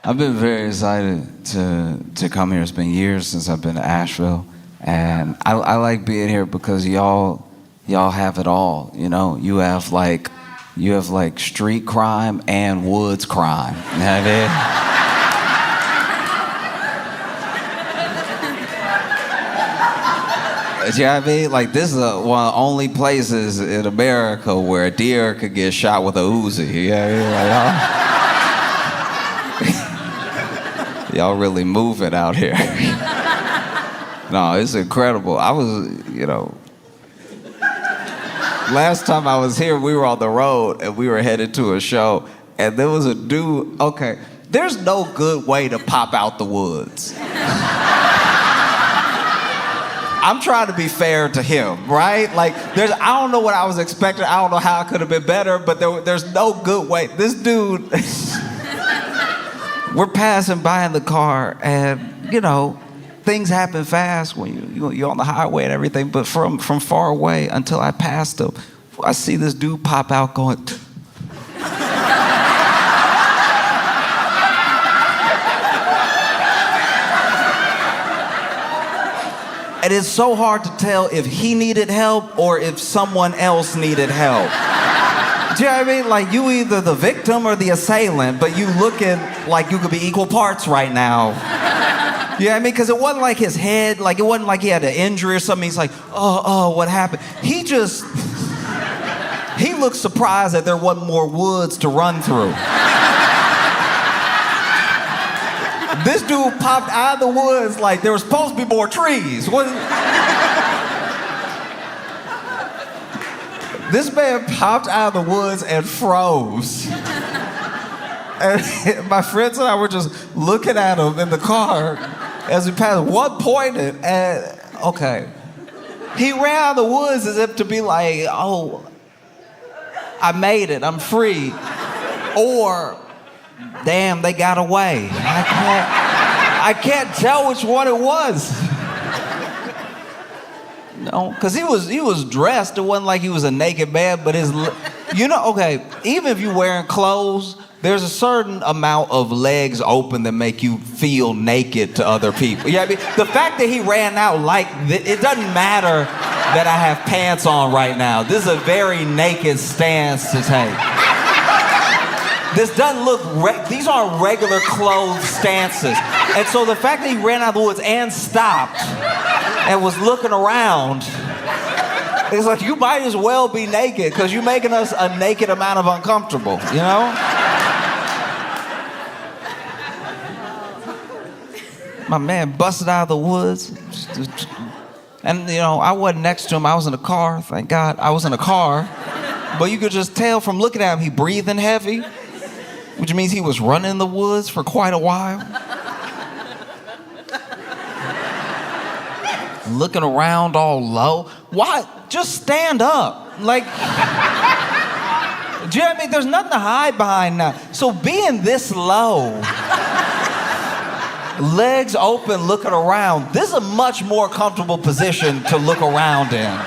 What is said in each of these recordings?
I've been very excited to come here. It's been years since I've been to Asheville, and I like being here because y'all have it all. You know, you have like street crime and woods crime. You know what I mean? You know what I mean? Like, this is one of the only places in America where a deer could get shot with a Uzi. You know what I mean? Like, y'all really moving out here. No, it's incredible. I was, last time I was here, we were on the road and we were headed to a show, and there was a dude, okay, there's no good way to pop out the woods. I'm trying to be fair to him, right? Like, I don't know what I was expecting. I don't know how it could have been better, but there's no good way. This dude, we're passing by in the car, and, things happen fast when you're on the highway and everything, but from far away until I passed him, I see this dude pop out going, and it's so hard to tell if he needed help or if someone else needed help. Do you know what I mean? Like, you either the victim or the assailant, but you looking like you could be equal parts right now. You know what I mean? Because it wasn't like his head, like it wasn't like he had an injury or something. He's like, oh, what happened? He looked surprised that there wasn't more woods to run through. This dude popped out of the woods like there was supposed to be more trees. This man popped out of the woods and froze. And my friends and I were just looking at him in the car as we passed. One pointed, and okay. He ran out of the woods as if to be like, oh, I made it, I'm free. Or, damn, they got away. I can't tell which one it was. No, because he was dressed. It wasn't like he was a naked man, but okay, even if you're wearing clothes, there's a certain amount of legs open that make you feel naked to other people. You know what I mean? The fact that he ran out it doesn't matter that I have pants on right now. This is a very naked stance to take. This doesn't look, these aren't regular clothes stances. And so the fact that he ran out of the woods and stopped and was looking around, it's like, you might as well be naked because you're making us a naked amount of uncomfortable, you know? My man busted out of the woods. And, I wasn't next to him. I was in a car, thank God. I was in a car. But you could just tell from looking at him, he breathing heavy, which means he was running in the woods for quite a while. Looking around all low. Why? Just stand up. Like, do you know what I mean? There's nothing to hide behind now. So being this low, legs open, looking around, this is a much more comfortable position to look around in.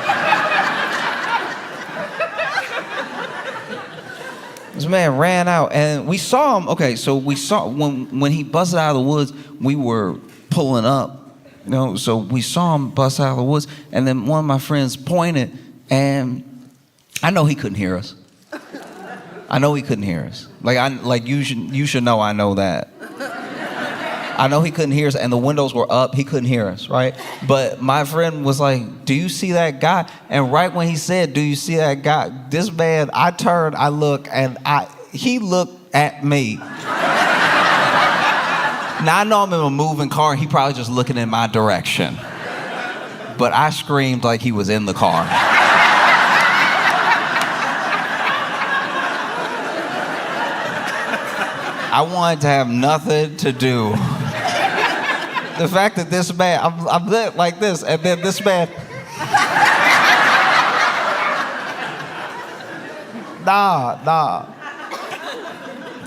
This man ran out, and we saw him. Okay, so we saw when he busted out of the woods, we were pulling up, so we saw him bust out of the woods, and then one of my friends pointed, and I know he couldn't hear us. I know he couldn't hear us. Like you should know I know that. I know he couldn't hear us, and the windows were up. He couldn't hear us, right? But my friend was like, do you see that guy? And right when he said, do you see that guy? This man, I turned, I looked, and he looked at me. Now, I know I'm in a moving car. He probably just looking in my direction. But I screamed like he was in the car. I wanted to have nothing to do. The fact that this man, I'm like this, and then this man, nah.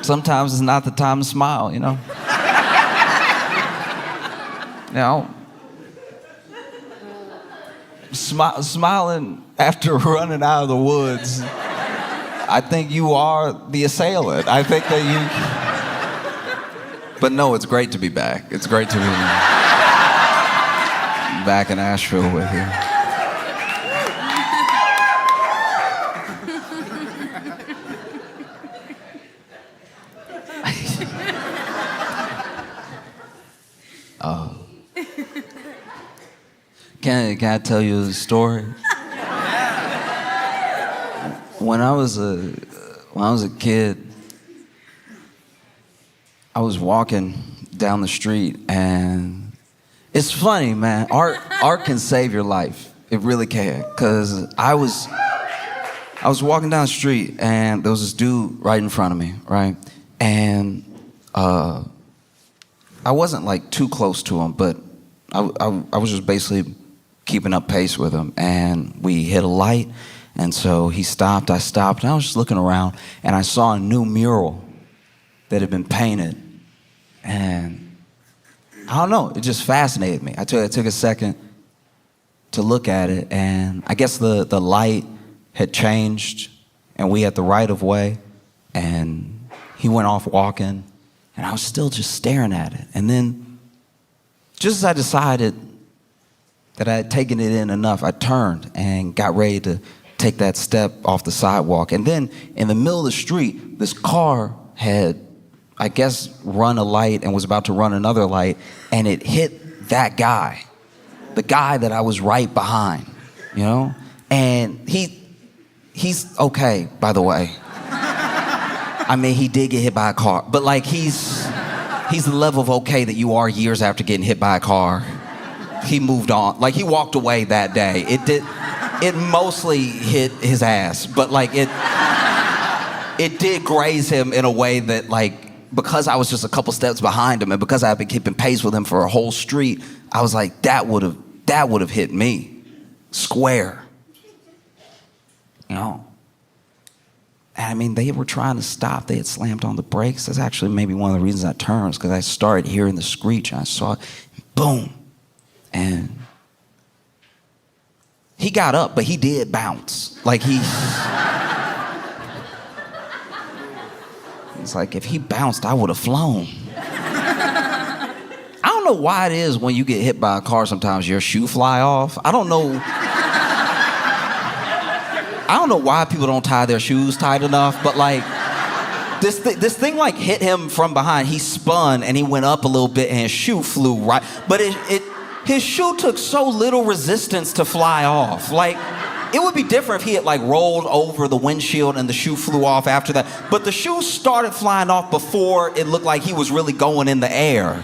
Sometimes it's not the time to smile, Smiling after running out of the woods, I think you are the assailant. I think that But no, it's great to be back. It's great to be back in Asheville with you. Can I tell you a story? When I was a kid, I was walking down the street, and it's funny, man. Art can save your life. It really can. Cause I was walking down the street, and there was this dude right in front of me, right? And I wasn't like too close to him, but I was just basically keeping up pace with him, and we hit a light, and so he stopped, I stopped, and I was just looking around, and I saw a new mural that had been painted, and I don't know, it just fascinated me. I took a second to look at it, and I guess the light had changed, and we had the right of way, and he went off walking, and I was still just staring at it, and then just as I decided that I had taken it in enough, I turned and got ready to take that step off the sidewalk. And then in the middle of the street, this car had, I guess, run a light and was about to run another light, and it hit that guy, the guy that I was right behind, you know? And he's okay, by the way. I mean, he did get hit by a car, but like he's the level of okay that you are years after getting hit by a car. He moved on. Like, he walked away that day. It mostly hit his ass, but like it did graze him in a way that, like, because I was just a couple steps behind him and because I've been keeping pace with him for a whole street, I was like, that would have hit me square. You know? And I mean, they were trying to stop. They had slammed on the brakes. That's actually maybe one of the reasons I turned, because I started hearing the screech and I saw it, boom. And he got up, but he did bounce. Like it's like, if he bounced, I would have flown. I don't know why it is when you get hit by a car, sometimes your shoe fly off. I don't know why people don't tie their shoes tight enough, but like, this thing like hit him from behind. He spun and he went up a little bit and his shoe flew right, but his shoe took so little resistance to fly off. Like, it would be different if he had like rolled over the windshield and the shoe flew off after that. But the shoe started flying off before it looked like he was really going in the air.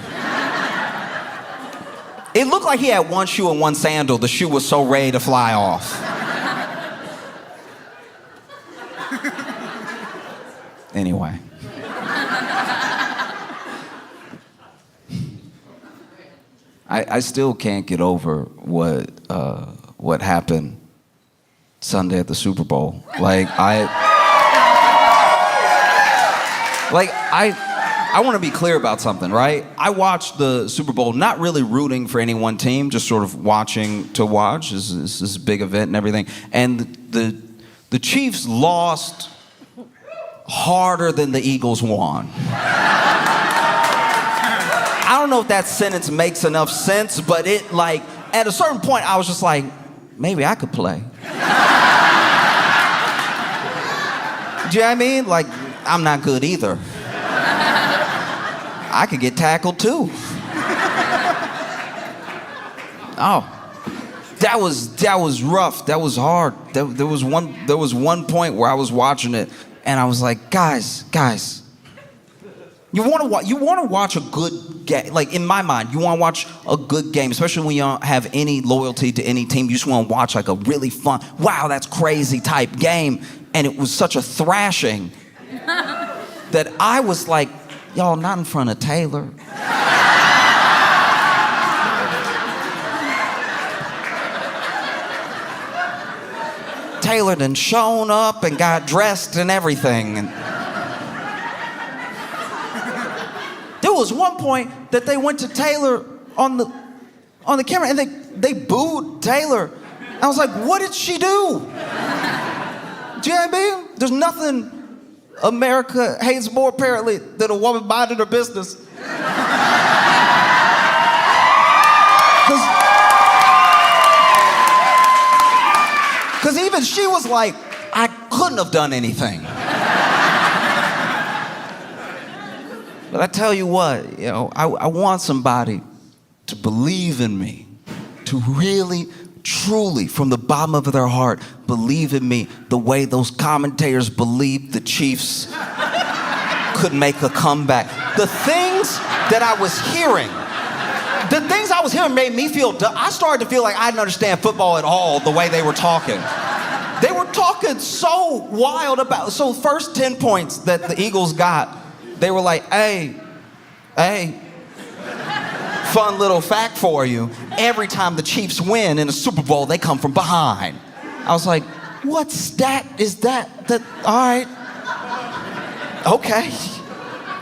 It looked like he had one shoe and one sandal. The shoe was so ready to fly off. Anyway. I still can't get over what happened Sunday at the Super Bowl. Like I want to be clear about something, right? I watched the Super Bowl not really rooting for any one team, just sort of watching to watch. This is a big event and everything. And the Chiefs lost harder than the Eagles won. I don't know if that sentence makes enough sense, but it, like, at a certain point, I was just like, maybe I could play. Do you know what I mean? Like, I'm not good either. I could get tackled too. Oh, that was rough. That was hard. There was one point where I was watching it, and I was like, guys. You want to watch a good game. Like, in my mind, you want to watch a good game, especially when you don't have any loyalty to any team. You just want to watch like a really fun, wow, that's crazy type game. And it was such a thrashing that I was like, y'all, not in front of Taylor. Taylor done shown up and got dressed and everything. And there was one point that they went to Taylor on the camera and they booed Taylor. I was like, what did she do? Do you know what I mean? There's nothing America hates more, apparently, than a woman minding her business. And she was like, I couldn't have done anything. But I tell you what, I want somebody to believe in me, to really, truly, from the bottom of their heart, believe in me the way those commentators believed the Chiefs could make a comeback. The things that I was hearing made me feel dumb. I started to feel like I didn't understand football at all the way they were talking. They were talking so wild about, so first 10 points that the Eagles got, they were like, hey, fun little fact for you. Every time the Chiefs win in a Super Bowl, they come from behind. I was like, what stat is that? All right. Okay.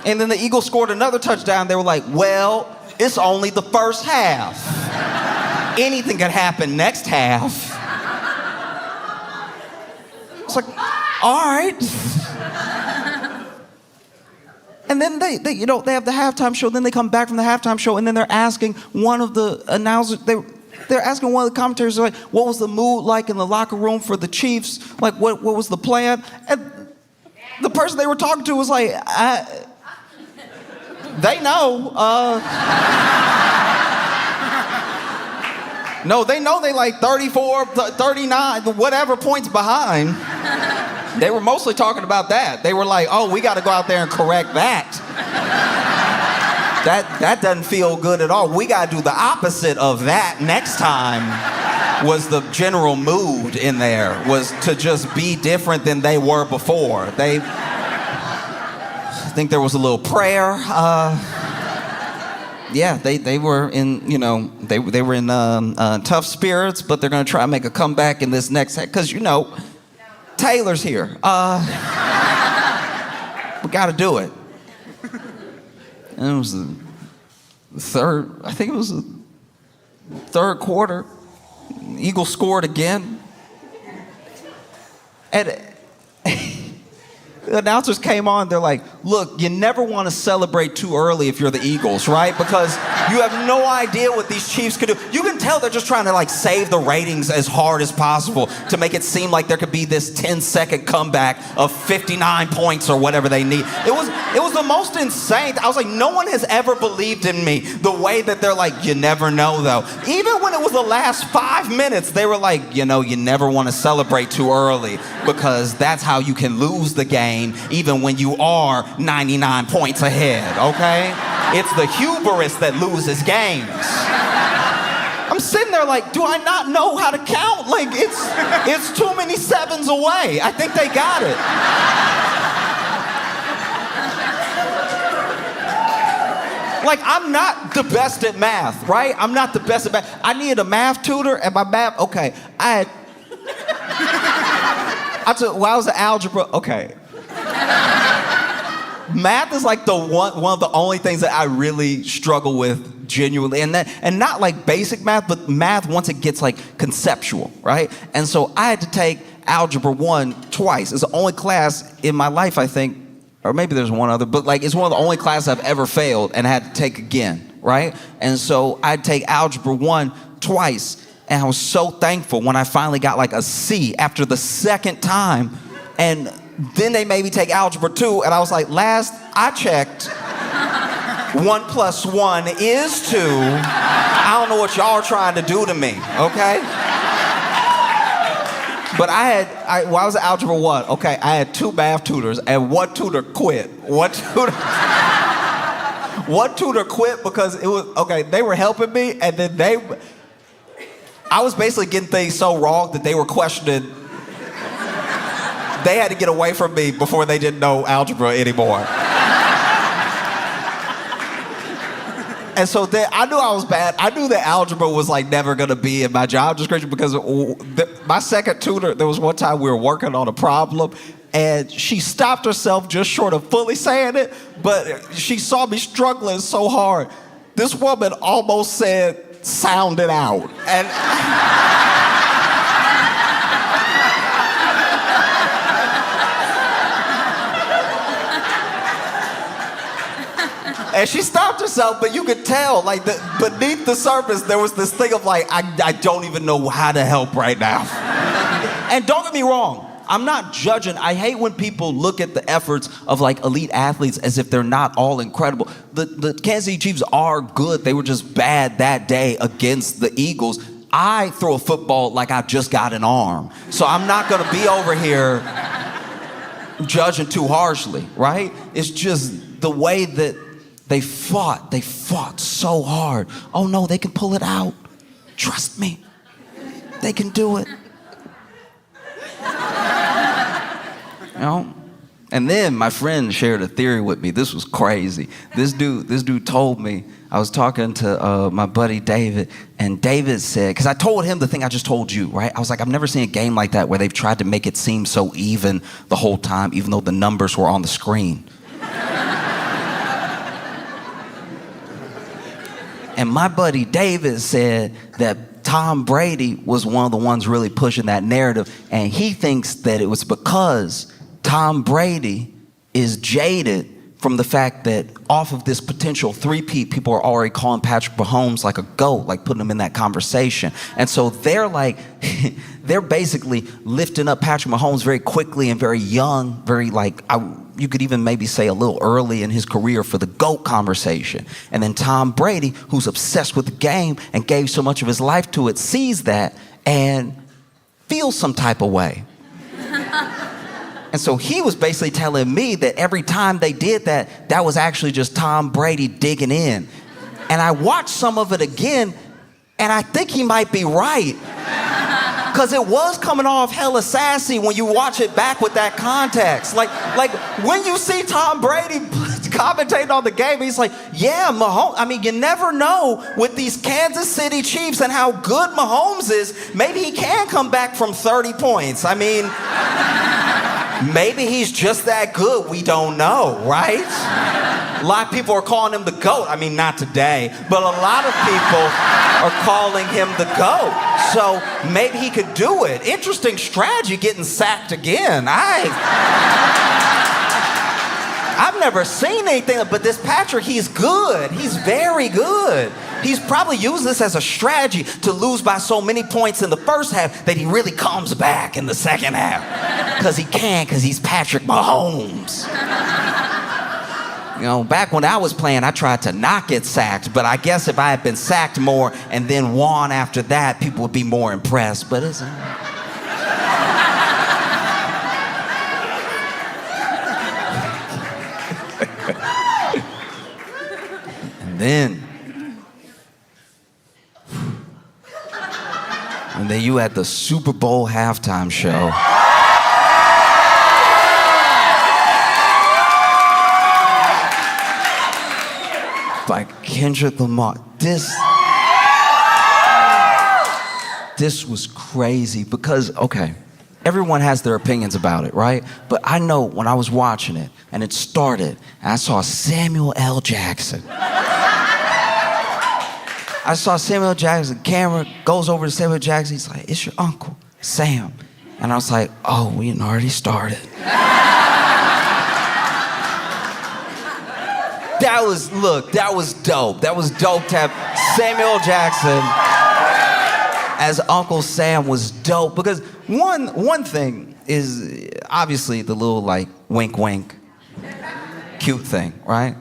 And then the Eagles scored another touchdown. They were like, well, it's only the first half. Anything could happen next half. It's like, all right. And then they have the halftime show. Then they come back from the halftime show, and then they're asking one of the announcers. They're asking one of the commentators, like, what was the mood like in the locker room for the Chiefs? Like, what was the plan? And the person they were talking to was like, they know. No, they know they like 34, 39, whatever points behind. They were mostly talking about that. They were like, oh, we got to go out there and correct that. That doesn't feel good at all. We got to do the opposite of that next time. Was the general mood in there, was to just be different than they were before. I think there was a little prayer. They were in, they were in tough spirits, but they're going to try and make a comeback in this next, because, Taylor's here. We got to do it. And it was the third quarter. Eagles scored again. And the announcers came on, they're like, look, you never want to celebrate too early if you're the Eagles, right? Because you have no idea what these Chiefs could do. You can tell they're just trying to save the ratings as hard as possible to make it seem like there could be this 10-second comeback of 59 points or whatever they need. It was the most insane. I was like, no one has ever believed in me the way that they're like, you never know though. Even when it was the last 5 minutes, they were like, you never want to celebrate too early because that's how you can lose the game even when you are 99 points ahead, okay? It's the hubris that loses games. I'm sitting there like, do I not know how to count? Like, it's too many sevens away. I think they got it. Like, I'm not the best at math, right? I'm not the best at math. I needed a math tutor, and my math, okay, I was an algebra, okay. Math is like one of the only things that I really struggle with genuinely, and not like basic math, but math once it gets conceptual, right? And so I had to take Algebra 1 twice. It's the only class in my life, I think, or maybe there's one other, but it's one of the only classes I've ever failed and had to take again, right? And so I'd take Algebra 1 twice, and I was so thankful when I finally got a C after the second time, and then they made me take Algebra 2, and I was like, last I checked, 1 + 1 is 2. I don't know what y'all are trying to do to me, okay? But I was at Algebra 1, okay, I had 2 math tutors, and one tutor quit. One tutor quit because it was, okay, they were helping me, and then I was basically getting things so wrong that they were questioning. They had to get away from me before they didn't know algebra anymore. And so then I knew I was bad. I knew that algebra was never gonna be in my job description because my second tutor, there was one time we were working on a problem and she stopped herself just short of fully saying it, but she saw me struggling so hard. This woman almost said, sound it out. And she stopped herself, but you could tell, beneath the surface, there was this thing of I don't even know how to help right now. And don't get get me wrong. I'm not judging. I hate when people look at the efforts of like elite athletes as if they're not all incredible. The Kansas City Chiefs are good. They were just bad that day against the Eagles. I throw a football like I just got an arm. So I'm not going to be over here judging too harshly, right? It's just the way that they fought. They fought so hard. Oh no, they can pull it out. Trust me. They can do it. You know? And then my friend shared a theory with me. This was crazy. This dude told me, I was talking to my buddy David, and David said, because I told him the thing I just told you, right? I was like, I've never seen a game like that where they've tried to make it seem so even the whole time, even though the numbers were on the screen. And my buddy David said that Tom Brady was one of the ones really pushing that narrative, and he thinks that it was because Tom Brady is jaded from the fact that off of this potential three-peat, people are already calling Patrick Mahomes like a GOAT, like putting him in that conversation. And so they're like, they're basically lifting up Patrick Mahomes very quickly and very young, very like, you could even maybe say a little early in his career for the GOAT conversation. And then Tom Brady, who's obsessed with the game and gave so much of his life to it, sees that and feels some type of way. And so he was basically telling me that every time they did that, that was actually just Tom Brady digging in. And I watched some of it again, and I think he might be right. Because it was coming off hella sassy when you watch it back with that context. Like when you see Tom Brady commentating on the game, he's like, yeah, Mahomes. I mean, you never know with these Kansas City Chiefs and how good Mahomes is. Maybe he can come back from 30 points. I mean, maybe he's just that good. We don't know, right? A lot of people are calling him the GOAT. I mean, not today, but a lot of people are calling him the GOAT. So maybe he could do it. Interesting strategy, getting sacked again. I've never seen anything, but this Patrick, he's good. He's very good. He's probably used this as a strategy to lose by so many points in the first half that he really comes back in the second half. Because he can, because he's Patrick Mahomes. You know, back when I was playing, I tried to not get sacked, but I guess if I had been sacked more and then won after that, people would be more impressed, but it's... And then you had the Super Bowl halftime show. By Kendrick Lamar. This was crazy because, okay, everyone has their opinions about it, right? But I know when I was watching it and it started and I saw Samuel L. Jackson. I saw Samuel Jackson, camera goes over to Samuel Jackson, he's like, it's your uncle, Sam. And I was like, oh, we had already started. That was dope. That was dope to have Samuel Jackson as Uncle Sam was dope. Because one thing is obviously the little like wink wink, cute thing, right?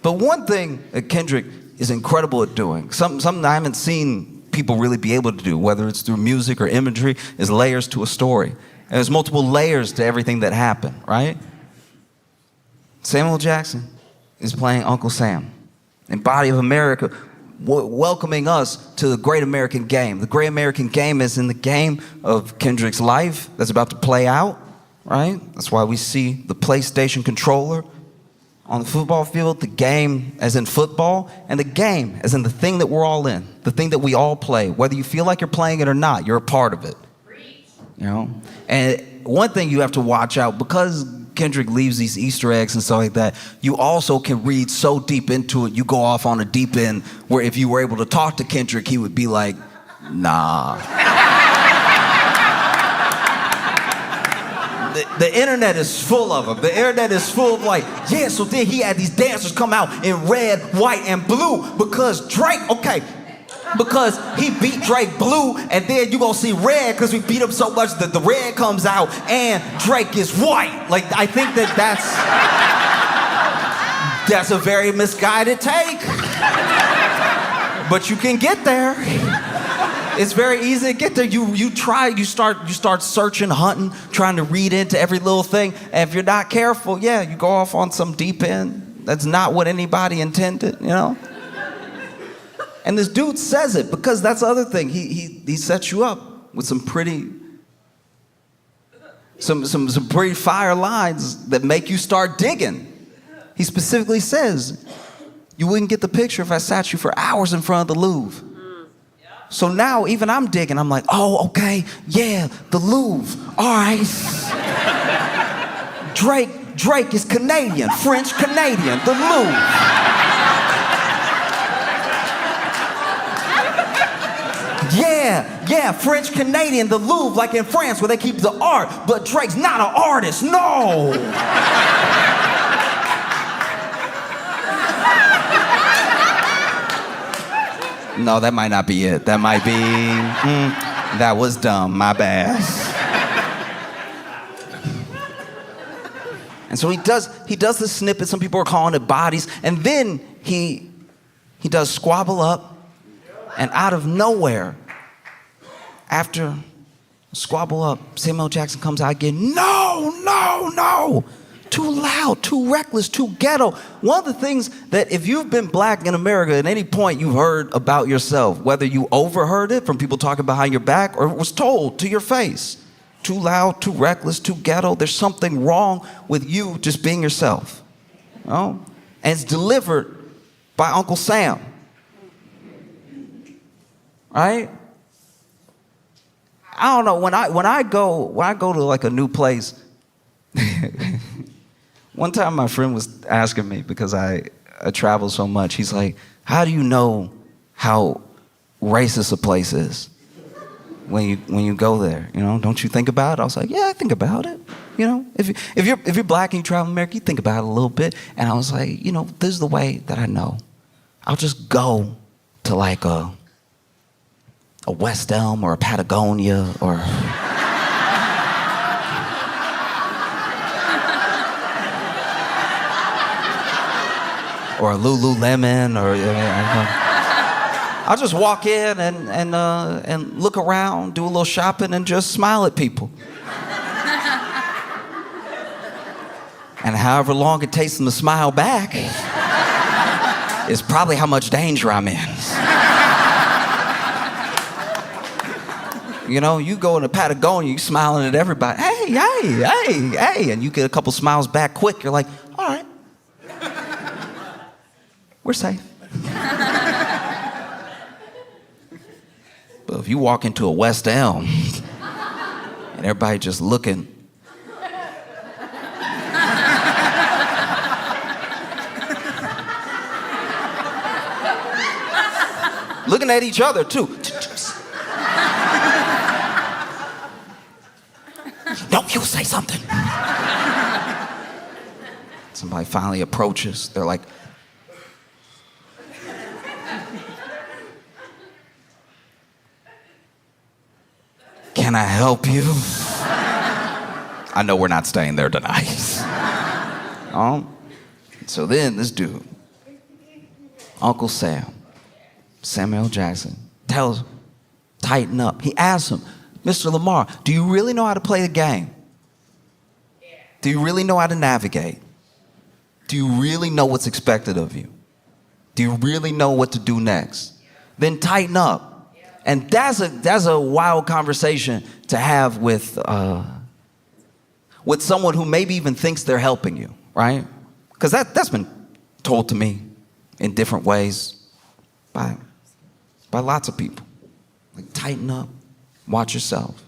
But one thing that Kendrick is incredible at doing, something I haven't seen people really be able to do, whether it's through music or imagery, is layers to a story. And there's multiple layers to everything that happened, right? Samuel Jackson is playing Uncle Sam in Body of America, welcoming us to the Great American Game. The Great American Game is in the game of Kendrick's life that's about to play out, right? That's why we see the PlayStation controller on the football field, the game as in football, and the game as in the thing that we're all in, the thing that we all play. Whether you feel like you're playing it or not, you're a part of it. You know? And one thing you have to watch out, because Kendrick leaves these Easter eggs and stuff like that, you also can read so deep into it, you go off on a deep end where if you were able to talk to Kendrick, he would be like, nah. The internet is full of them. The internet is full of like, yeah, so then he had these dancers come out in red, white, and blue because Drake, okay, because he beat Drake blue, and then you gonna see red because we beat him so much that the red comes out and Drake is white. Like, I think that's a very misguided take. But you can get there. It's very easy to get there. You start searching, hunting, trying to read into every little thing. And if you're not careful, yeah, you go off on some deep end. That's not what anybody intended, you know? And this dude says it because that's the other thing. He sets you up with some pretty fire lines that make you start digging. He specifically says, you wouldn't get the picture if I sat you for hours in front of the Louvre. So now even I'm digging. I'm like, oh, okay, yeah, the Louvre. All right. Drake is Canadian, French Canadian, the Louvre. Yeah, French Canadian, the Louvre, like in France where they keep the art. But Drake's not an artist, no. No, that might not be it. That might be, that was dumb, my bad. And so he does the snippet, some people are calling it bodies, and then he does squabble up, and out of nowhere, after squabble up, Samuel Jackson comes out again, no, too loud, too reckless, too ghetto. One of the things that if you've been black in America at any point you've heard about yourself, whether you overheard it from people talking behind your back or it was told to your face, too loud, too reckless, too ghetto, there's something wrong with you just being yourself. You know? And it's delivered by Uncle Sam. Right? I don't know, when I go to like a new place, one time my friend was asking me, because I travel so much, he's like, how do you know how racist a place is when you go there? You know, don't you think about it? I was like, yeah, I think about it. You know, if you're black and you travel America, you think about it a little bit. And I was like, you know, this is the way that I know. I'll just go to like a West Elm or a Patagonia or or a Lululemon, or I'll just walk in and look around, do a little shopping, and just smile at people. And however long it takes them to smile back is probably how much danger I'm in. You know, you go into Patagonia, you smiling at everybody, hey, and you get a couple smiles back quick. You're like, all right. We're safe. But if you walk into a West Elm and everybody just looking, looking at each other too. No, you say something. Somebody finally approaches. They're like, can I help you? I know we're not staying there tonight. So then this dude, Uncle Sam, Samuel Jackson, tells him, tighten up. He asks him, Mr. Lamar, do you really know how to play the game? Do you really know how to navigate? Do you really know what's expected of you? Do you really know what to do next? Then tighten up. And that's a wild conversation to have with someone who maybe even thinks they're helping you, right? Because that's been told to me in different ways by lots of people. Like, tighten up, watch yourself.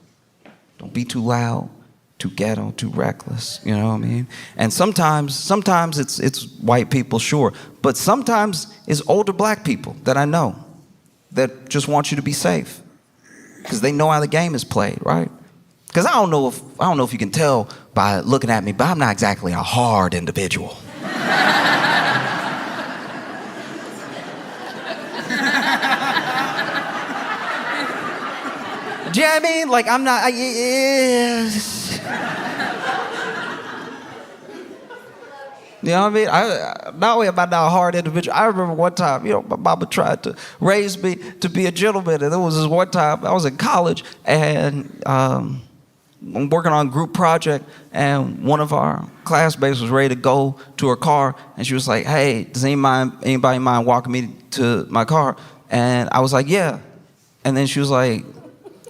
Don't be too loud, too ghetto, too reckless, you know what I mean? And sometimes it's white people, sure, but sometimes it's older black people that I know that just want you to be safe because they know how the game is played, right? Because I don't know if you can tell by looking at me, but I'm not exactly a hard individual. Do you know what I mean? Like, I'm not, yeah. You know what I mean? Not only am I not a hard individual, I remember one time, my mama tried to raise me to be a gentleman. And there was this one time, I was in college, and I'm working on a group project, and one of our classmates was ready to go to her car, and she was like, hey, does anybody mind walking me to my car? And I was like, yeah. And then she was like,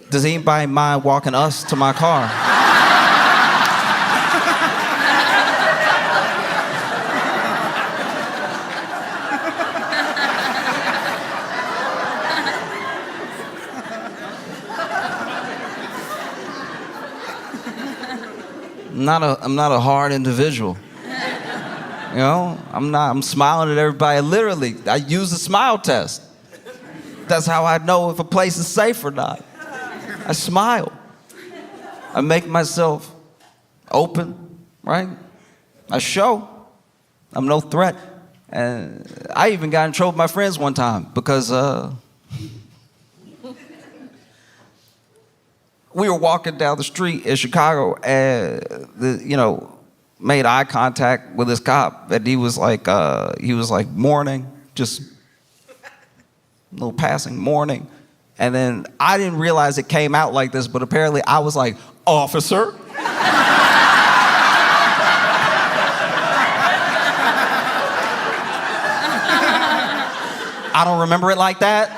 does anybody mind walking us to my car? I'm not a hard individual. I'm smiling at everybody. Literally, I use the smile test. That's how I know if a place is safe or not. I smile. I make myself open, right? I show. I'm no threat. And I even got in trouble with my friends one time because we were walking down the street in Chicago and, made eye contact with this cop, and he was like mourning, just a little passing mourning. And then I didn't realize it came out like this, but apparently I was like, officer. I don't remember it like that,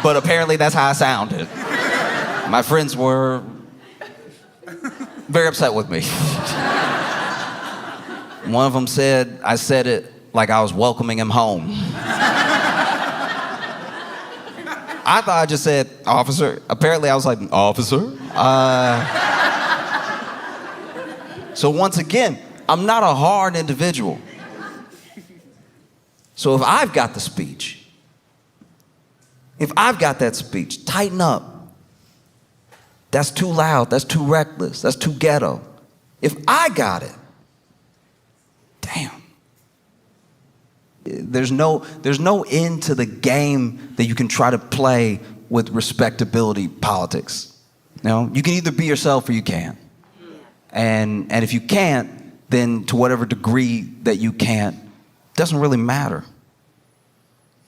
but apparently that's how I sounded. My friends were very upset with me. One of them said I said it like I was welcoming him home. I thought I just said, officer. Apparently I was like, officer? So once again, I'm not a hard individual. So if I've got the speech, if I've got that speech, tighten up. That's too loud, that's too reckless, that's too ghetto. If I got it, damn. There's no end to the game that you can try to play with respectability politics. You can either be yourself or you can't. And if you can't, then to whatever degree that you can't, doesn't really matter.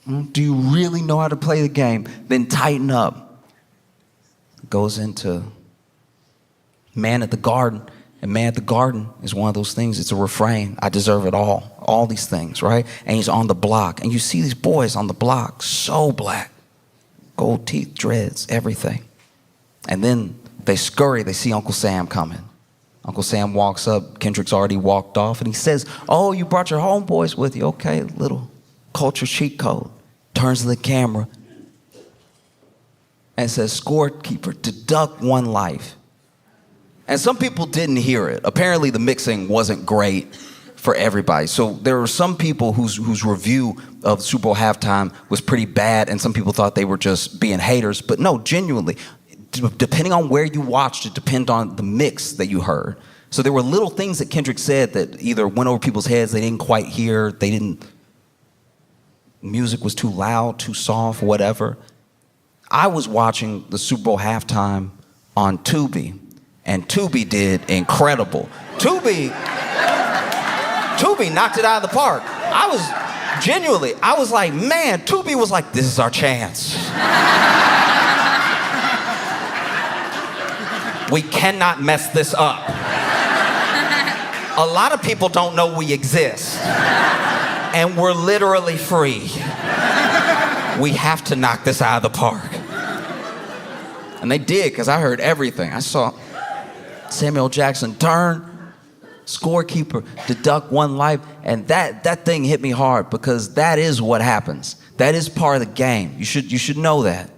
Do you really know how to play the game? Then tighten up. Goes into Man at the Garden. And Man at the Garden is one of those things. It's a refrain. I deserve it all these things, right? And he's on the block. And you see these boys on the block, so black. Gold teeth, dreads, everything. And then they scurry. They see Uncle Sam coming. Uncle Sam walks up. Kendrick's already walked off. And he says, oh, you brought your homeboys with you. Okay, little culture cheat code. Turns to the camera and says, scorekeeper, deduct one life. And some people didn't hear it. Apparently the mixing wasn't great for everybody. So there were some people whose review of Super Bowl halftime was pretty bad, and some people thought they were just being haters. But no, genuinely, depending on where you watched, it depended on the mix that you heard. So there were little things that Kendrick said that either went over people's heads, they didn't quite hear, music was too loud, too soft, whatever. I was watching the Super Bowl halftime on Tubi, and Tubi did incredible. Tubi knocked it out of the park. I was like, man, Tubi was like, this is our chance. We cannot mess this up. A lot of people don't know we exist, and we're literally free. We have to knock this out of the park. And they did, because I heard everything. I saw Samuel Jackson turn, scorekeeper, deduct one life, and that thing hit me hard, because that is what happens. That is part of the game. You should know that.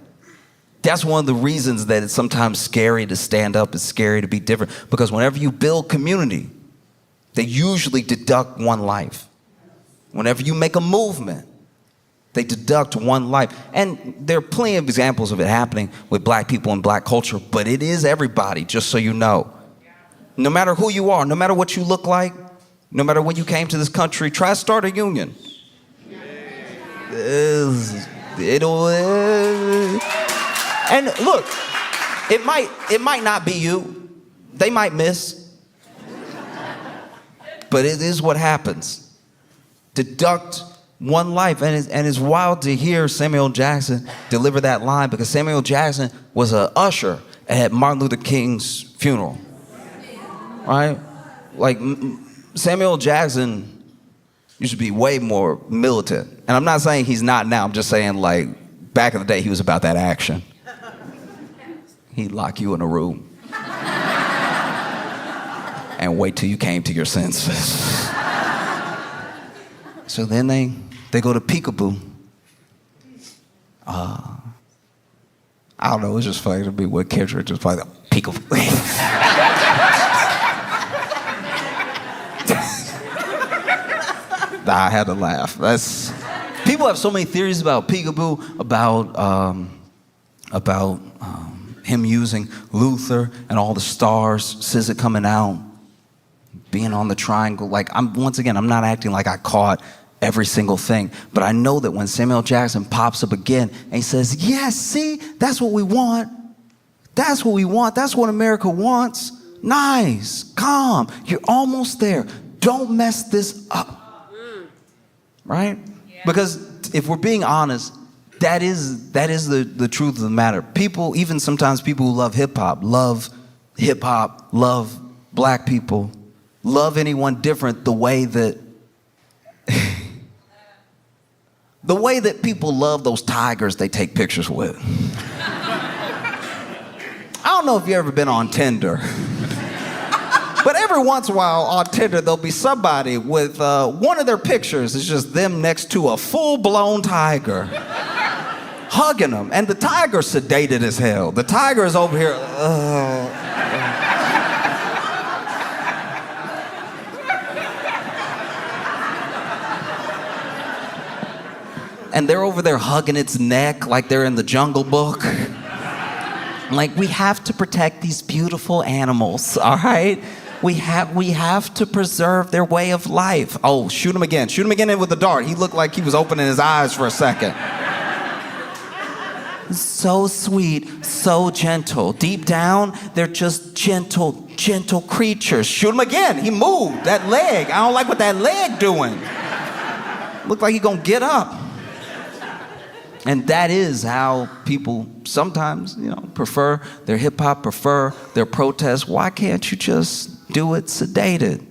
That's one of the reasons that it's sometimes scary to stand up. It's scary to be different, because whenever you build community, they usually deduct one life. Whenever you make a movement, they deduct one life. And there are plenty of examples of it happening with black people and black culture, but it is everybody, just so you know. No matter who you are, no matter what you look like, no matter when you came to this country, try to start a union. And look, it might not be you. They might miss. But it is what happens. Deduct one life. And it's wild to hear Samuel Jackson deliver that line, because Samuel Jackson was an usher at Martin Luther King's funeral. Right? Like, Samuel Jackson used to be way more militant. And I'm not saying he's not now. I'm just saying, like, back in the day, he was about that action. He'd lock you in a room and wait till you came to your senses. So then they go to peekaboo. I don't know, it's just funny to me what Kendrick just played peekaboo. I had to laugh. People have so many theories about peekaboo, about him using Luther and all the stars, SZA coming out, being on the triangle. Like, I'm not acting like I caught every single thing, but I know that when Samuel Jackson pops up again and he says, yes, see, that's what we want. That's what we want. That's what America wants. Nice, calm, you're almost there. Don't mess this up. Right? Yeah. Because if we're being honest, that is the truth of the matter. People, even sometimes people who love hip hop, love black people, love anyone different the way that people love those tigers they take pictures with. I don't know if you've ever been on Tinder. But every once in a while on Tinder, there'll be somebody with one of their pictures is just them next to a full-blown tiger, hugging them. And the tiger's sedated as hell. The tiger is over here. And they're over there hugging its neck like they're in the Jungle Book. Like, we have to protect these beautiful animals, all right? We have to preserve their way of life. Oh, shoot him again. Shoot him again with the dart. He looked like he was opening his eyes for a second. So sweet, so gentle. Deep down, they're just gentle creatures. Shoot him again. He moved. That leg. I don't like what that leg doing. Looked like he gonna get up. And that is how people sometimes, prefer their hip hop, prefer their protests. Why can't you just do it sedated?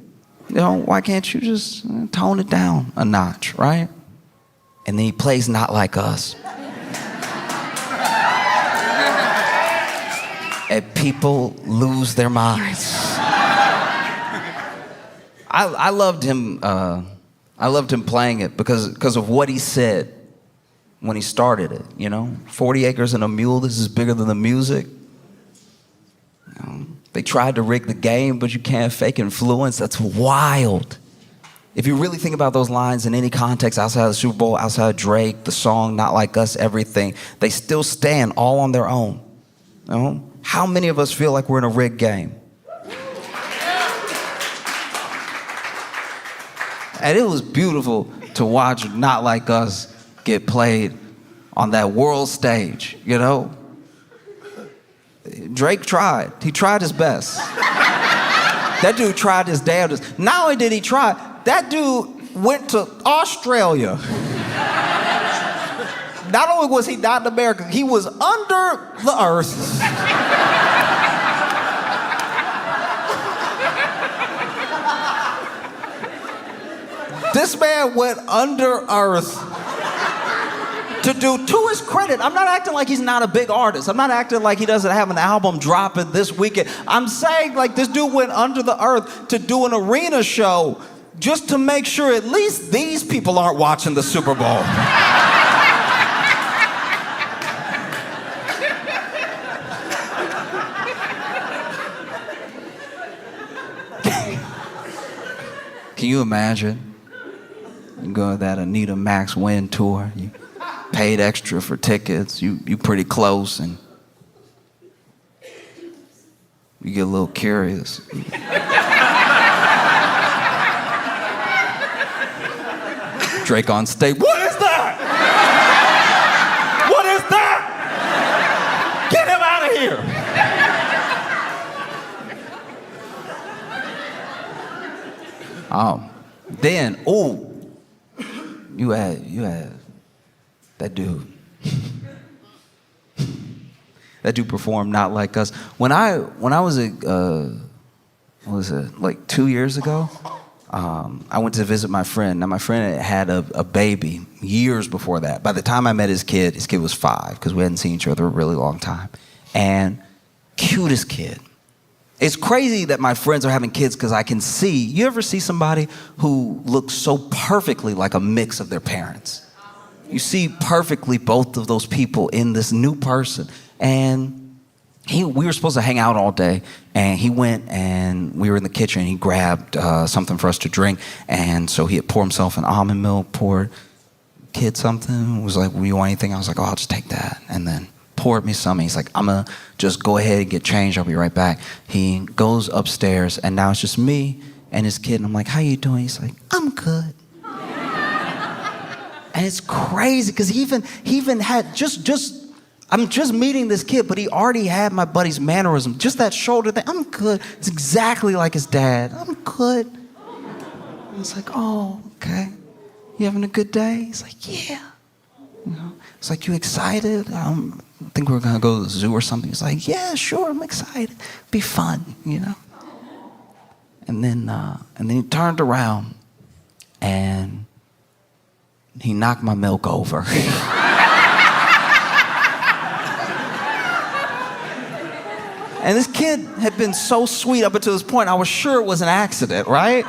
Why can't you just tone it down a notch, right? And then he plays Not Like Us. And people lose their minds. I loved him. I loved him playing it because of what he said when he started it. 40 acres and a mule. This is bigger than the music. They tried to rig the game, but you can't fake influence. That's wild. If you really think about those lines in any context outside of the Super Bowl, outside of Drake, the song, Not Like Us, everything, they still stand all on their own. How many of us feel like we're in a rigged game? And it was beautiful to watch Not Like Us get played on that world stage, Drake tried. He tried his best. That dude tried his damnedest. Not only did he try, that dude went to Australia. Not only was he not in America, he was under the earth. This man went under earth to do, to his credit, I'm not acting like he's not a big artist. I'm not acting like he doesn't have an album dropping this weekend. I'm saying, like, this dude went under the earth to do an arena show just to make sure at least these people aren't watching the Super Bowl. Can you imagine? You go to that Anita Max Win tour. You paid extra for tickets. You pretty close, and you get a little curious. Drake on stage. What is that? What is that? Then, you had that dude. That dude performed Not Like Us. When I was what was it, like 2 years ago? I went to visit my friend. Now, my friend had a baby years before that. By the time I met his kid was 5, because we hadn't seen each other a really long time. And cutest kid. It's crazy that my friends are having kids because I can see, you ever see somebody who looks so perfectly like a mix of their parents? You see perfectly both of those people in this new person. And we were supposed to hang out all day, and he went and we were in the kitchen and he grabbed something for us to drink. And so he had poured himself an almond milk, poured kid something, was like, "Will you want anything?" I was like, "Oh, I'll just take that." And then poured me some. He's like, "I'm gonna just go ahead and get changed. I'll be right back." He goes upstairs and now it's just me and his kid. And I'm like, "How you doing?" He's like, "I'm good." And it's crazy because he even had I'm just meeting this kid, but he already had my buddy's mannerism. Just that shoulder thing. "I'm good." It's exactly like his dad. "I'm good." I was like, "Oh, okay. You having a good day?" He's like, "Yeah." You know, it's like, "You excited? I think we're gonna go to the zoo or something." He's like, "Yeah, sure, I'm excited. Be fun, you know." And then he turned around and he knocked my milk over. And this kid had been so sweet up until this point, I was sure it was an accident, right?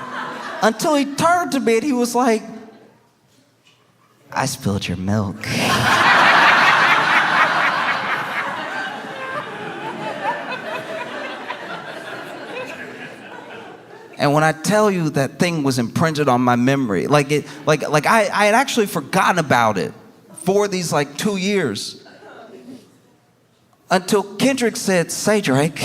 Until he turned to me and he was like, "I spilled your milk." And when I tell you that thing was imprinted on my memory, like I had actually forgotten about it for these like 2 years. Until Kendrick said, "Say, Drake."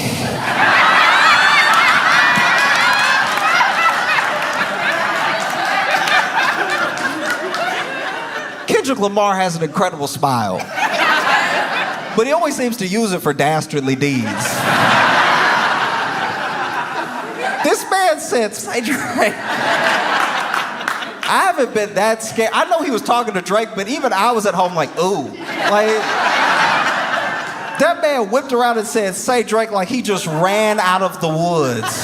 Kendrick Lamar has an incredible smile. But he always seems to use it for dastardly deeds. This man said, "Say, Drake." I haven't been that scared. I know he was talking to Drake, but even I was at home like, ooh. Like, that man whipped around and said, "Say, Drake," like he just ran out of the woods.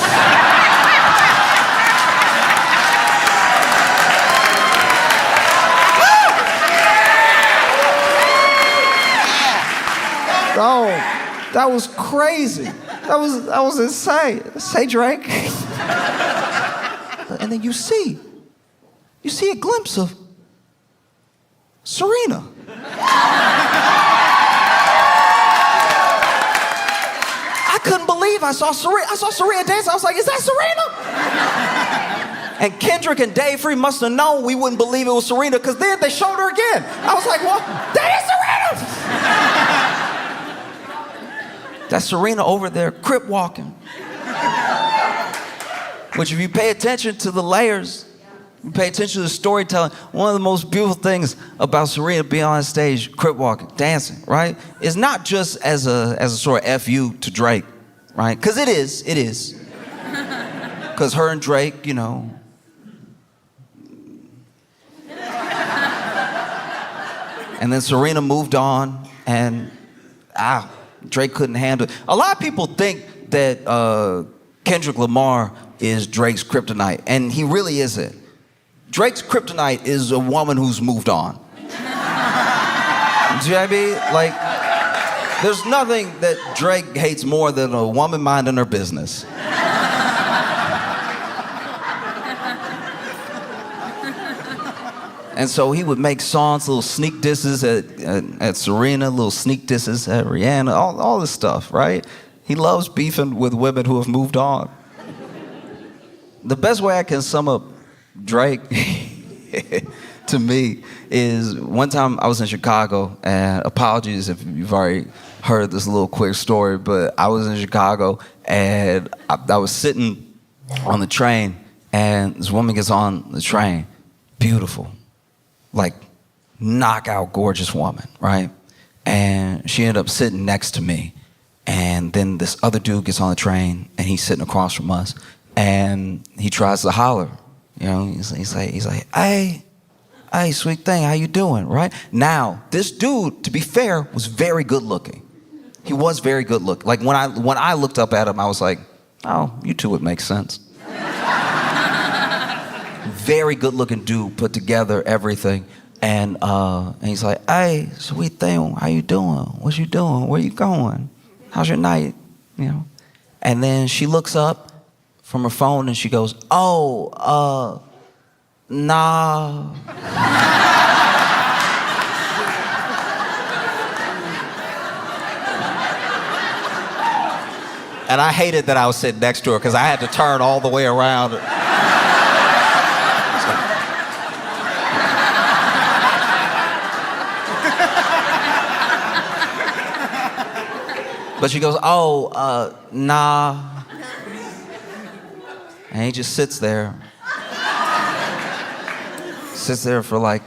Oh, that was crazy. That was insane. "Say, Drake." And then you see a glimpse of Serena. I couldn't believe I saw Serena dance. I was like, "Is that Serena?" And Kendrick and Dave Free must have known we wouldn't believe it was Serena, because then they showed her again. I was like, "Well, that is Serena!" That's Serena over there, crip walking. Which, if you pay attention to the layers, you pay attention to the storytelling, one of the most beautiful things about Serena being on stage, crip walking, dancing, right, is not just as a sort of FU to Drake, right? Because it is. Because her and Drake, you know. And then Serena moved on, and Drake couldn't handle it. A lot of people think that Kendrick Lamar is Drake's kryptonite, and he really isn't. Drake's kryptonite is a woman who's moved on. Do you know what I mean? Like, there's nothing that Drake hates more than a woman minding her business. And so he would make songs, little sneak disses at Serena, little sneak disses at Rihanna, all this stuff, right? He loves beefing with women who have moved on. The best way I can sum up Drake to me is one time I was in Chicago, and apologies if you've already heard this little quick story, but I was in Chicago and I was sitting on the train, and this woman gets on the train, beautiful, like knockout gorgeous woman, right? And she ended up sitting next to me. And then this other dude gets on the train and he's sitting across from us, and he tries to holler You know, he's like, hey, sweet thing, how you doing, right? Now, this dude, to be fair, was very good looking. He was very good looking. Like when I looked up at him, I was like, oh, you two would make sense. Very good looking dude, put together everything. And he's like, hey, sweet thing, how you doing? What you doing? Where you going? How's your night? You know? And then she looks up from her phone and she goes, oh, nah. And I hated that I was sitting next to her because I had to turn all the way around. But she goes, oh, nah. And he just sits there. Sits there for like,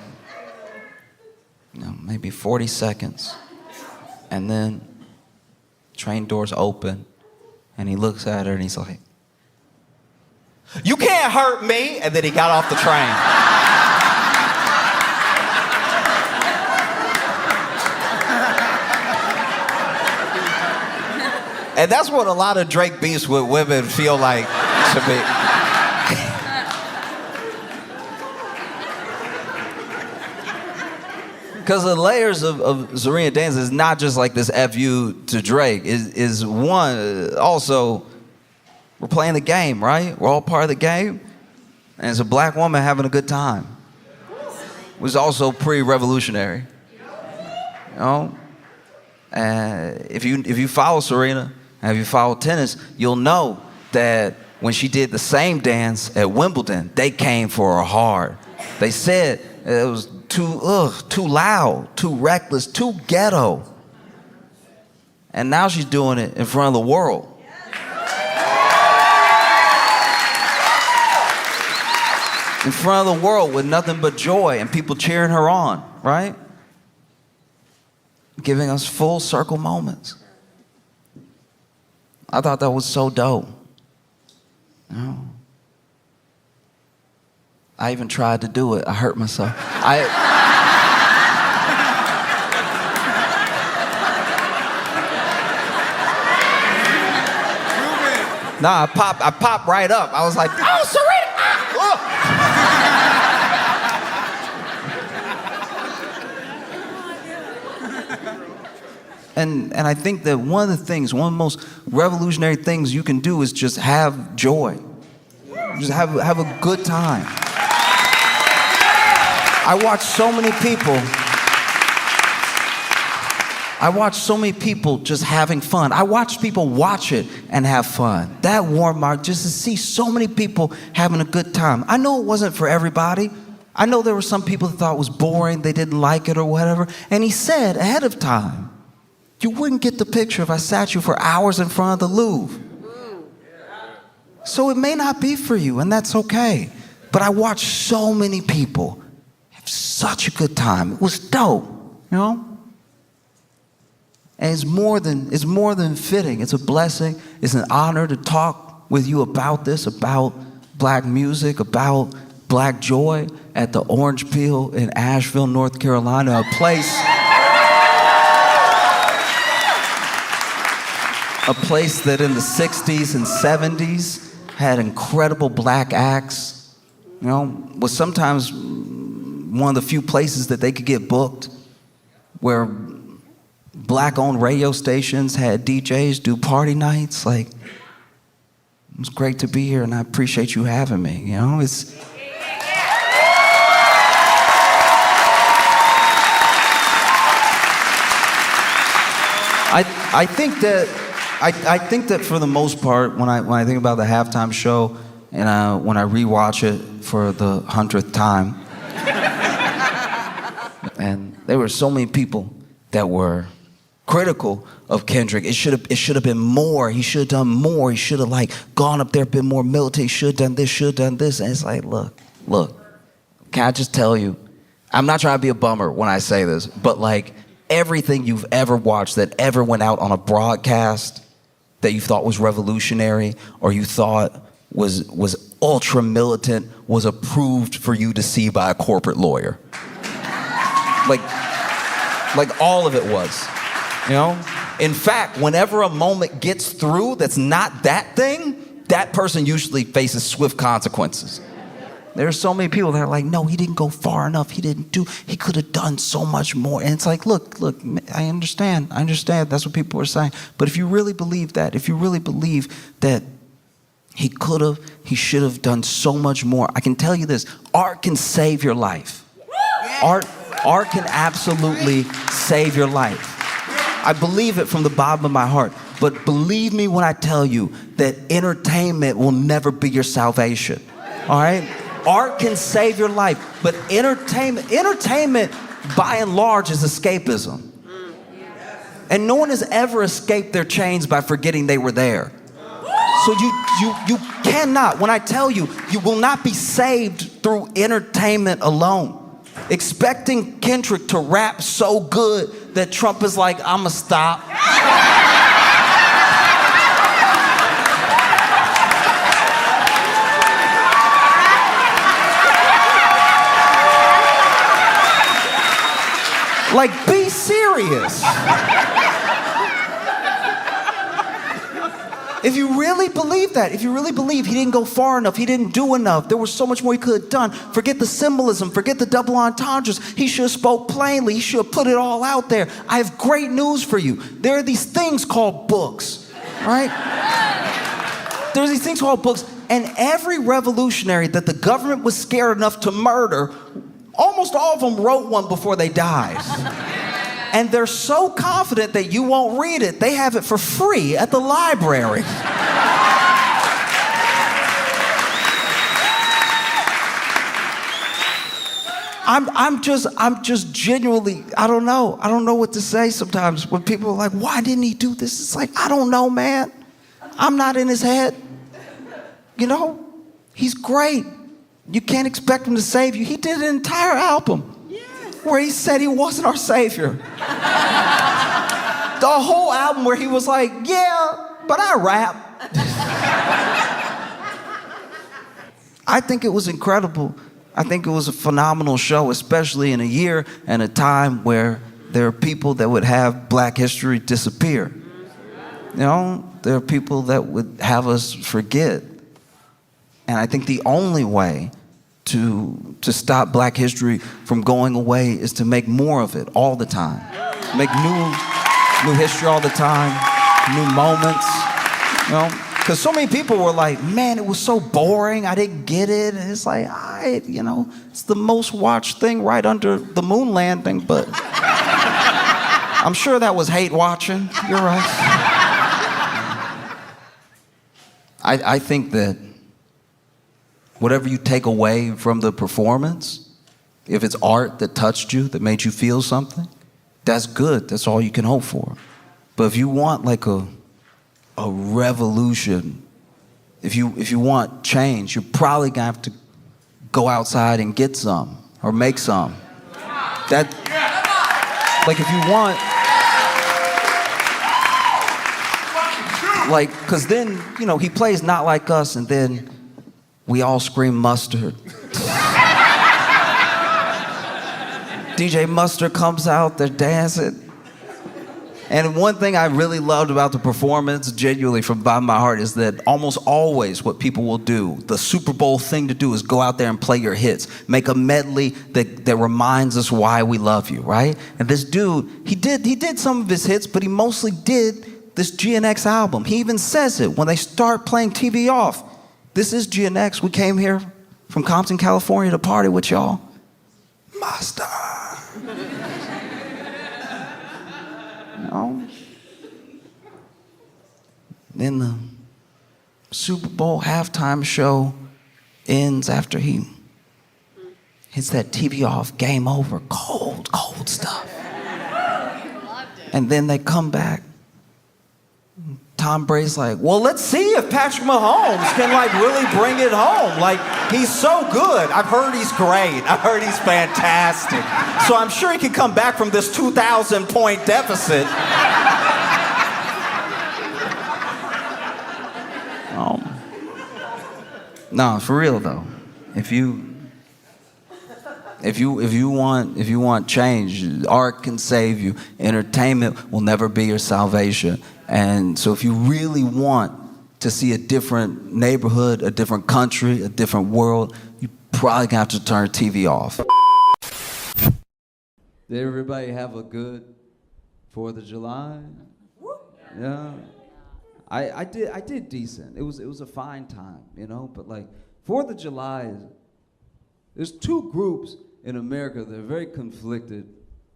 maybe 40 seconds. And then train doors open. And he looks at her and he's like, you can't hurt me. And then he got off the train. And that's what a lot of Drake beefs with women feel like to me. Because the layers of Serena Dance is not just like this FU to Drake. Is one, also, we're playing the game, right? We're all part of the game. And it's a black woman having a good time. It was also pre-revolutionary. You know? And if you follow Serena, and if you follow tennis, you'll know that when she did the same dance at Wimbledon, they came for her hard. They said it was too loud, too reckless, too ghetto. And now she's doing it in front of the world. In front of the world with nothing but joy and people cheering her on, right? Giving us full circle moments. I thought that was so dope. You know? I even tried to do it. I hurt myself. Nah, I popped right up. I was like, oh, Serena! And I think that one of the most revolutionary things you can do is just have joy. Just have a good time. I watch so many people just having fun. I watch people watch it and have fun. That warmed my heart just to see so many people having a good time. I know it wasn't for everybody. I know there were some people that thought it was boring, they didn't like it or whatever. And he said ahead of time, you wouldn't get the picture if I sat you for hours in front of the Louvre. So it may not be for you, and that's okay. But I watched so many people have such a good time. It was dope, you know? And it's more than fitting. It's a blessing. It's an honor to talk with you about this, about black music, about black joy at the Orange Peel in Asheville, North Carolina, a place that in the 60s and 70s had incredible black acts, you know, was sometimes one of the few places that they could get booked, where black-owned radio stations had DJs do party nights. Like, it was great to be here, and I appreciate you having me, you know? I think that for the most part, when I think about the halftime show and when I rewatch it for the 100th time, and there were so many people that were critical of Kendrick. It should have been more. He should have done more. He should have gone up there, been more militant. He should have done this. And it's like, look, can I just tell you, I'm not trying to be a bummer when I say this, but everything you've ever watched that ever went out on a broadcast that you thought was revolutionary or you thought was ultra militant, was approved for you to see by a corporate lawyer. Like all of it was, you know? In fact, whenever a moment gets through that's not that thing, that person usually faces swift consequences. There are so many people that are like, no, he didn't go far enough. He could have done so much more. And it's like, look, I understand. That's what people are saying. But if you really believe that, if you really believe that he should have done so much more, I can tell you this, art can save your life. Art can absolutely save your life. I believe it from the bottom of my heart. But believe me when I tell you that entertainment will never be your salvation. All right? Art can save your life, but entertainment by and large is escapism. And no one has ever escaped their chains by forgetting they were there. So you cannot, when I tell you, you will not be saved through entertainment alone. Expecting Kendrick to rap so good that Trump is like, I'ma stop. Like, be serious. If you really believe that, if you really believe he didn't go far enough, he didn't do enough, there was so much more he could have done, forget the symbolism, forget the double entendres. He should have spoke plainly. He should have put it all out there. I have great news for you. There are these things called books, right? There's these things called books, and every revolutionary that the government was scared enough to murder, almost all of them wrote one before they died. And they're so confident that you won't read it, they have it for free at the library. I'm just genuinely, I don't know what to say sometimes when people are like, why didn't he do this? It's like, I don't know, man. I'm not in his head. You know, he's great. You can't expect him to save you. He did an entire album where he said he wasn't our savior. The whole album where he was like, yeah, but I rap. I think it was incredible. I think it was a phenomenal show, especially in a year and a time where there are people that would have Black history disappear. You know, there are people that would have us forget. And I think the only way to stop Black history from going away is to make more of it all the time. Make new history all the time, new moments, you know? Because so many people were like, man, it was so boring, I didn't get it. And it's like, it's the most watched thing right under the moon landing, but I'm sure that was hate watching. You're right. I think that whatever you take away from the performance, if it's art that touched you, that made you feel something, that's good. That's all you can hope for. But if you want like a revolution, if you want change, you're probably gonna have to go outside and get some or make some. That, like, if you want, like, because then, you know, he plays Not Like Us, and then we all scream Mustard. DJ Mustard comes out, they're dancing. And one thing I really loved about the performance, genuinely from the bottom of my heart, is that almost always what people will do, the Super Bowl thing to do is go out there and play your hits. Make a medley that reminds us why we love you, right? And this dude, he did some of his hits, but he mostly did this GNX album. He even says it when they start playing TV Off. This is GNX. We came here from Compton, California to party with y'all. Master. You know? Then the Super Bowl halftime show ends after he hits that TV Off, game over, cold stuff. And then they come back. Tom Brady's like, well, let's see if Patrick Mahomes can like really bring it home. Like, he's so good. I've heard he's great. I've heard he's fantastic. So I'm sure he can come back from this 2,000-point deficit. No, for real though. If you want change, art can save you. Entertainment will never be your salvation. And so if you really want to see a different neighborhood, a different country, a different world, you probably gonna have to turn TV off. Did everybody have a good 4th of July? Yeah. I did decent. It was a fine time, you know, but like 4th of July there's two groups in America that are very conflicted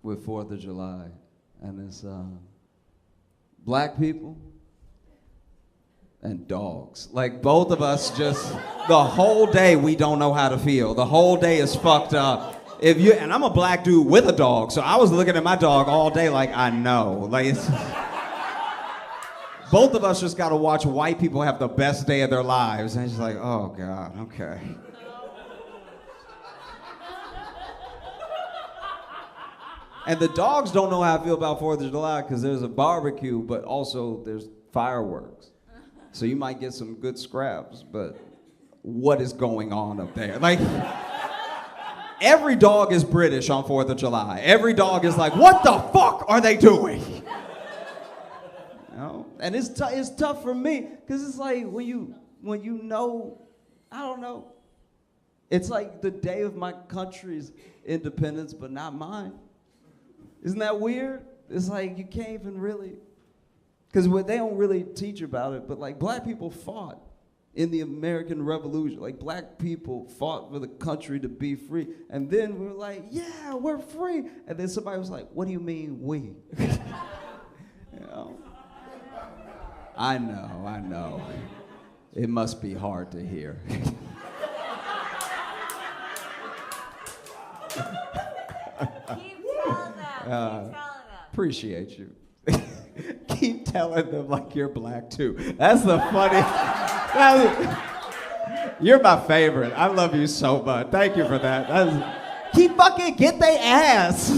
with 4th of July. And it's black people and dogs. Like both of us just, the whole day we don't know how to feel. The whole day is fucked up. And I'm a black dude with a dog, so I was looking at my dog all day like, I know. Like it's, both of us just gotta watch white people have the best day of their lives. And it's just like, oh God, okay. And the dogs don't know how I feel about 4th of July because there's a barbecue, but also there's fireworks. So you might get some good scraps, but what is going on up there? Like, every dog is British on 4th of July. Every dog is like, what the fuck are they doing? You know? And it's tough for me, because it's like when you know, I don't know. It's like the day of my country's independence, but not mine. Isn't that weird? It's like you can't even really, because they don't really teach about it, but like black people fought in the American Revolution. Like black people fought for the country to be free. And then we were like, yeah, we're free. And then somebody was like, what do you mean we? You know? I know. It must be hard to hear. Appreciate you. Keep telling them like you're black too. That's the funny. You're my favorite. I love you so much. Thank you for that. Keep fucking get they ass.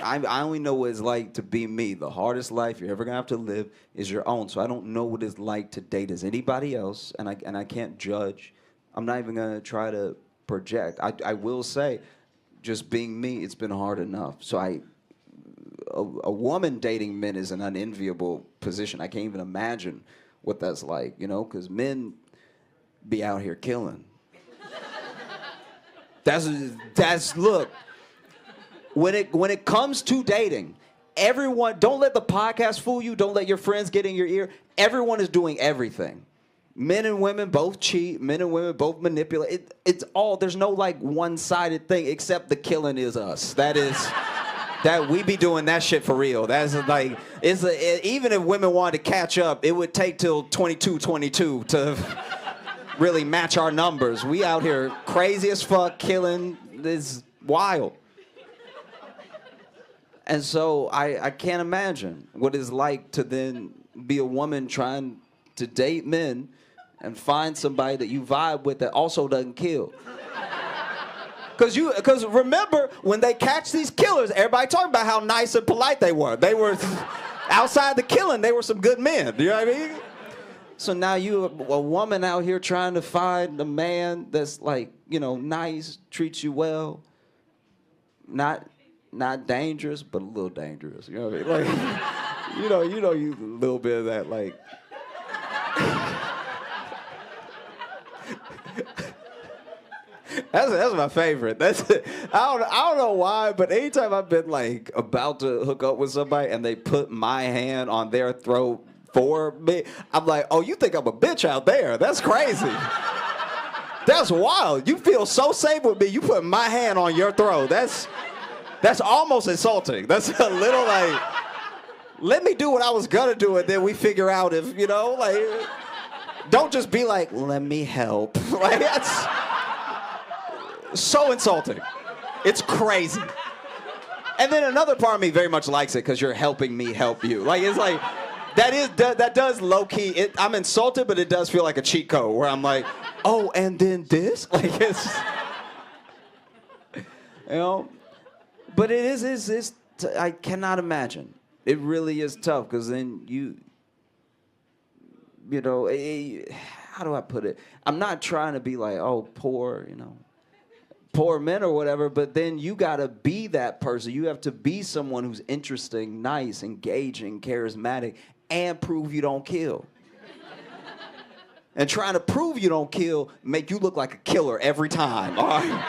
I only know what it's like to be me. The hardest life you're ever gonna have to live is your own. So I don't know what it's like to date as anybody else, and I can't judge. I'm not even gonna try to project. I will say, just being me, it's been hard enough. So a woman dating men is an unenviable position. I can't even imagine what that's like, you know, because men be out here killing. That's look. When it comes to dating, everyone, don't let the podcast fool you. Don't let your friends get in your ear. Everyone is doing everything. Men and women both cheat. Men and women both manipulate. It's all, there's no like one-sided thing except the killing is us. That we be doing that shit for real. That's like, even if women wanted to catch up, it would take till 22 to really match our numbers. We out here crazy as fuck, killing. It's wild. And so I can't imagine what it's like to then be a woman trying to date men and find somebody that you vibe with that also doesn't kill. Because remember, when they catch these killers, everybody talking about how nice and polite they were. They were, outside the killing, they were some good men. You know what I mean? So now you, a woman out here trying to find a man that's like, you know, nice, treats you well, not dangerous, but a little dangerous. You know what I mean? Like, you a little bit of that, like. That's my favorite. I don't know why, but anytime I've been like about to hook up with somebody and they put my hand on their throat for me, I'm like, oh, you think I'm a bitch out there? That's crazy. That's wild. You feel so safe with me. You put my hand on your throat. That's almost insulting. That's a little like, let me do what I was gonna do and then we figure out if, you know, like, don't just be like, let me help. Like, that's so insulting. It's crazy. And then another part of me very much likes it because you're helping me help you. Like, it's like, that does low-key, I'm insulted, but it does feel like a cheat code where I'm like, oh, and then this? Like, it's, you know? But it is I cannot imagine. It really is tough because then you know, how do I put it? I'm not trying to be like, oh, poor, poor men or whatever, but then you gotta be that person. You have to be someone who's interesting, nice, engaging, charismatic, and prove you don't kill. And trying to prove you don't kill make you look like a killer every time, all right?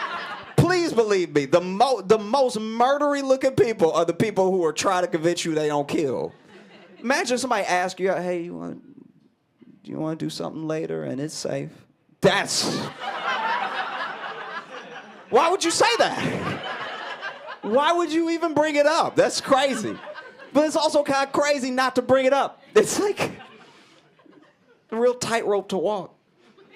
Please believe me, the most murdery looking people are the people who are trying to convince you they don't kill. Imagine somebody ask you, hey, you want to do something later and it's safe? Why would you say that? Why would you even bring it up? That's crazy. But it's also kind of crazy not to bring it up. It's like a real tightrope to walk.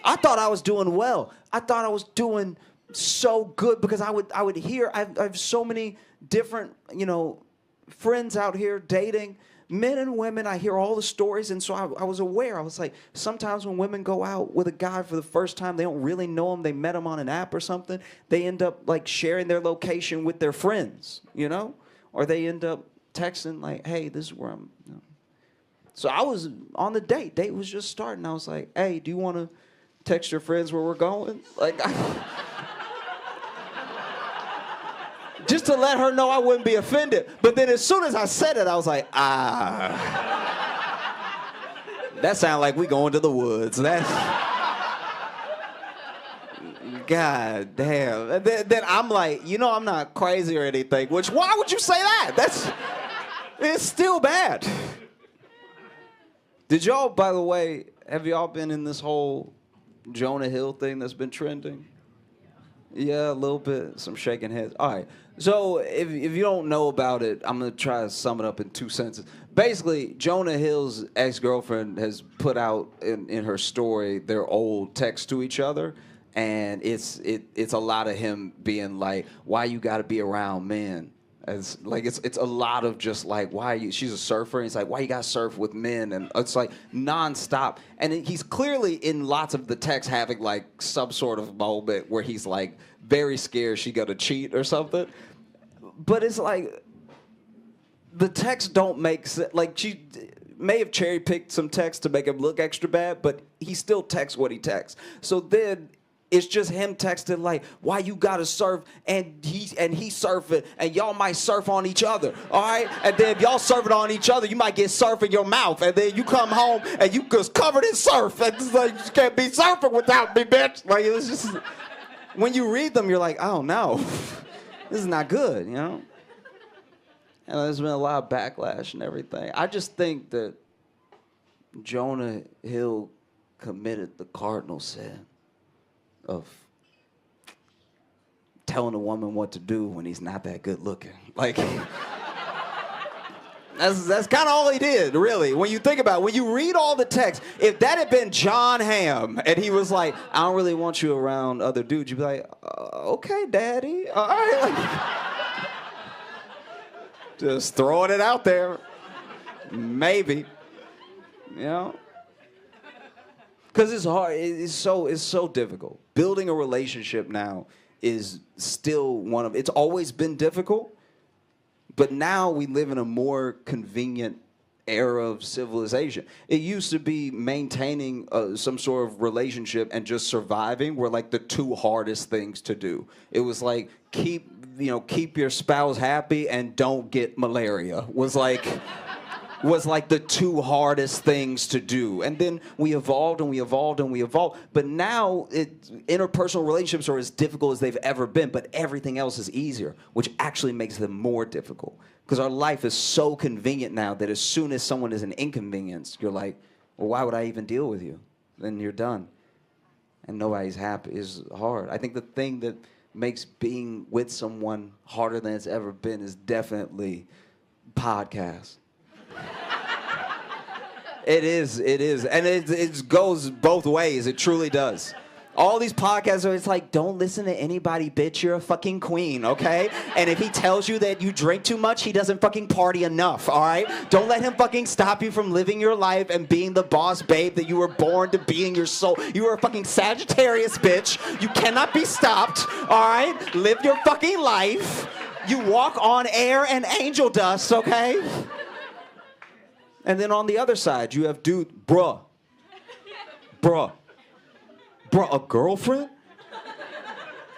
I thought I was doing well. I thought I was doing so good because I would hear, I have so many different, friends out here dating, men and women. I hear all the stories, and so I was aware. I was like, sometimes when women go out with a guy for the first time, they don't really know him. They met him on an app or something. They end up like sharing their location with their friends, or they end up texting like, hey, this is where I'm. So I was on the date. Date was just starting. I was like, hey, do you want to text your friends where we're going? Like, just to let her know I wouldn't be offended. But then as soon as I said it, I was like, that sounds like we going to the woods. That's... God damn. Then I'm like, I'm not crazy or anything, which, why would you say that? It's still bad. Did y'all, by the way, have y'all been in this whole Jonah Hill thing that's been trending? Yeah, a little bit. Some shaking heads. All right. So if you don't know about it, I'm going to try to sum it up in 2 sentences. Basically, Jonah Hill's ex-girlfriend has put out in her story their old texts to each other. And it's a lot of him being like, why you got to be around men? It's a lot of just like, she's a surfer, and it's like, why you gotta surf with men? And it's like nonstop. And he's clearly in lots of the texts having like some sort of moment where he's like very scared she gonna cheat or something. But it's like, the texts don't make sense. Like, she may have cherry picked some text to make him look extra bad, but he still texts what he texts. So then it's just him texting like, why you gotta surf, and he surfing, and y'all might surf on each other, all right? And then if y'all surfing on each other, you might get surf in your mouth, and then you come home and you just covered in surf, and it's like, you can't be surfing without me, bitch. Like, it was just, when you read them, you're like, oh no, this is not good, And there's been a lot of backlash and everything. I just think that Jonah Hill committed the cardinal sin of telling a woman what to do when he's not that good looking. Like, that's kind of all he did, really. When you think about it, when you read all the text, if that had been John Hamm and he was like, I don't really want you around other dudes, you'd be like, okay, daddy, all right. Like, just throwing it out there. Maybe, Because it's hard. It's so difficult. Building a relationship now is still it's always been difficult, but now we live in a more convenient era of civilization. It used to be maintaining some sort of relationship and just surviving were like the two hardest things to do. It was like keep your spouse happy and don't get malaria was like the two hardest things to do. And then we evolved and we evolved and we evolved. But now interpersonal relationships are as difficult as they've ever been, but everything else is easier, which actually makes them more difficult. Because our life is so convenient now that as soon as someone is an inconvenience, you're like, well, why would I even deal with you? Then you're done. And nobody's happy. It's hard. I think the thing that makes being with someone harder than it's ever been is definitely podcasts. It is. And it goes both ways. It truly does. All these podcasts are, it's like, don't listen to anybody, bitch. You're a fucking queen, okay? And if he tells you that you drink too much, he doesn't fucking party enough, all right? Don't let him fucking stop you from living your life and being the boss babe that you were born to be in your soul. You are a fucking Sagittarius, bitch. You cannot be stopped, all right? Live your fucking life. You walk on air and angel dust, okay? And then on the other side, you have dude, bruh. Bro, a girlfriend?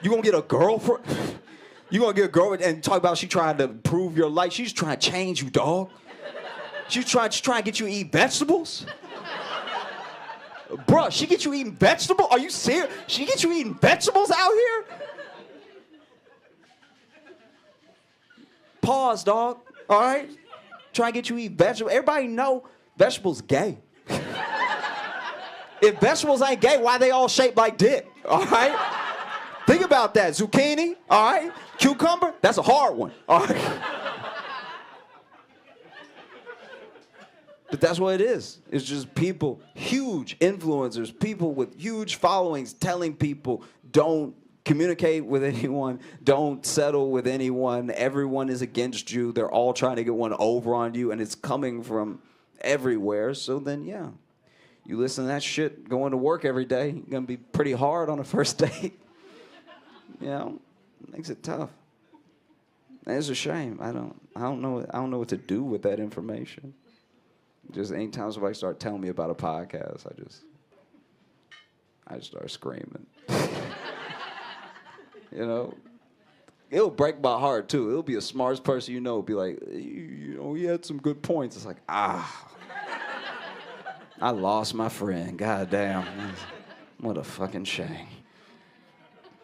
You gonna get a girlfriend? You gonna get a girl and talk about she trying to improve your life? She's trying to change you, dog. She's trying to get you to eat vegetables? Bruh, she get you eating vegetables? Are you serious? She get you eating vegetables out here? Pause, dog. All right? Try to get you eating vegetables. Everybody know vegetables gay. If vegetables ain't gay, why they all shaped like dick? All right? Think about that. Zucchini, all right? Cucumber, that's a hard one. All right? But that's what it is. It's just people, huge influencers, people with huge followings telling people don't communicate with anyone, don't settle with anyone, everyone is against you, they're all trying to get one over on you, and it's coming from everywhere. So then, yeah, you listen to that shit going to work every day, you're gonna be pretty hard on a first date. You know, it makes it tough. And it's a shame. I don't know what to do with that information. Just anytime somebody start telling me about a podcast, I just start screaming. You know, it'll break my heart too. It'll be the smartest person you know. Be like, you know, he had some good points. It's like, I lost my friend. God damn, what a fucking shame.